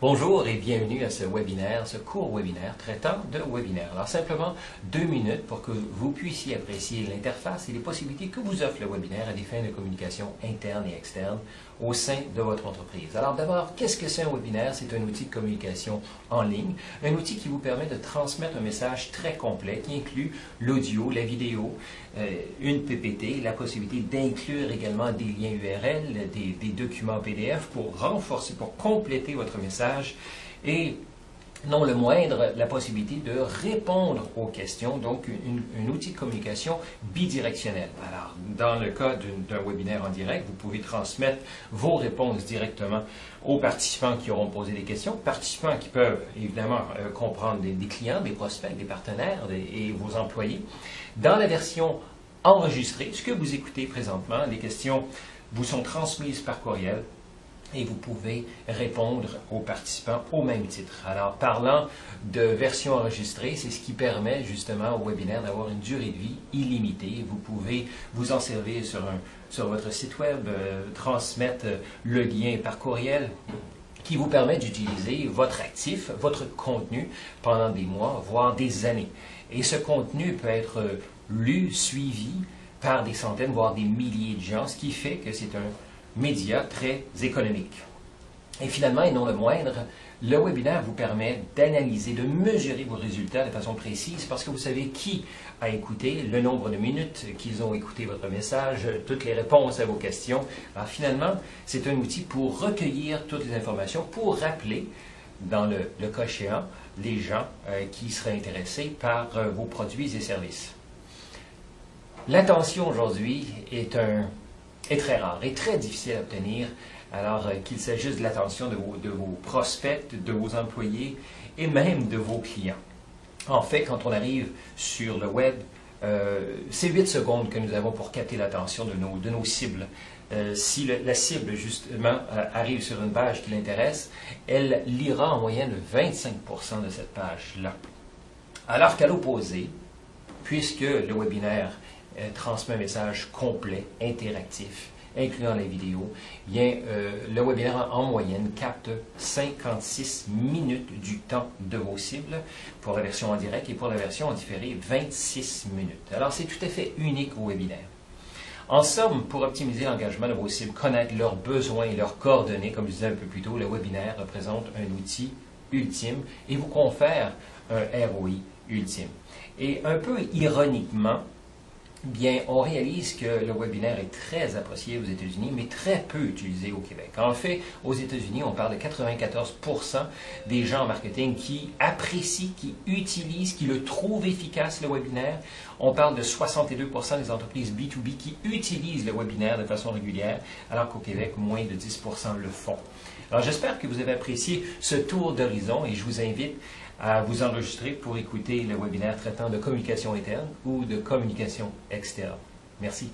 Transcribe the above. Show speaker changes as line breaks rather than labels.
Bonjour et bienvenue à ce webinaire, ce court webinaire traitant de webinaire. Alors simplement 2 minutes pour que vous puissiez apprécier l'interface et les possibilités que vous offre le webinaire à des fins de communication interne et externe au sein de votre entreprise. Alors d'abord, qu'est-ce que c'est un webinaire? C'est un outil de communication en ligne, un outil qui vous permet de transmettre un message très complet qui inclut l'audio, la vidéo, une PPT, la possibilité d'inclure également des liens URL, des documents PDF pour renforcer, pour compléter votre message et non le moindre, la possibilité de répondre aux questions, donc un outil de communication bidirectionnel. Alors, dans le cas d'un webinaire en direct, vous pouvez transmettre vos réponses directement aux participants qui auront posé des questions, participants qui peuvent évidemment comprendre des clients, des prospects, des partenaires et vos employés. Dans la version enregistrée, ce que vous écoutez présentement, les questions vous sont transmises par courriel, et vous pouvez répondre aux participants au même titre. Alors, parlant de version enregistrée, c'est ce qui permet justement au webinaire d'avoir une durée de vie illimitée. Vous pouvez vous en servir sur votre site web, transmettre le lien par courriel qui vous permet d'utiliser votre actif, votre contenu pendant des mois, voire des années. Et ce contenu peut être lu, suivi par des centaines, voire des milliers de gens, ce qui fait que c'est un média très économique. Et finalement, et non le moindre, le webinaire vous permet d'analyser, de mesurer vos résultats de façon précise parce que vous savez qui a écouté, le nombre de minutes qu'ils ont écouté votre message, toutes les réponses à vos questions. Alors finalement, c'est un outil pour recueillir toutes les informations, pour rappeler, dans le cas échéant, les gens qui seraient intéressés par vos produits et services. L'attention aujourd'hui est très rare et très difficile à obtenir, alors qu'il s'agisse de l'attention de vos prospects, de vos employés et même de vos clients. En fait, quand on arrive sur le web, c'est 8 secondes que nous avons pour capter l'attention de nos cibles. Si la cible, justement, arrive sur une page qui l'intéresse, elle lira en moyenne 25% de cette page-là. Alors qu'à l'opposé, puisque le webinaire transmet un message complet, interactif, incluant la vidéo, bien, le webinaire en moyenne capte 56 minutes du temps de vos cibles pour la version en direct et pour la version en différé 26 minutes. Alors c'est tout à fait unique au webinaire. En somme, pour optimiser l'engagement de vos cibles, connaître leurs besoins et leurs coordonnées, comme je disais un peu plus tôt, le webinaire représente un outil ultime et vous confère un ROI ultime. Et un peu ironiquement, bien, on réalise que le webinaire est très apprécié aux États-Unis, mais très peu utilisé au Québec. En fait, aux États-Unis, on parle de 94% des gens en marketing qui apprécient, qui utilisent, qui le trouvent efficace, le webinaire. On parle de 62% des entreprises B2B qui utilisent le webinaire de façon régulière, alors qu'au Québec, moins de 10% le font. Alors, j'espère que vous avez apprécié ce tour d'horizon et je vous invite à vous enregistrer pour écouter le webinaire traitant de communication interne ou de communication externe. Merci.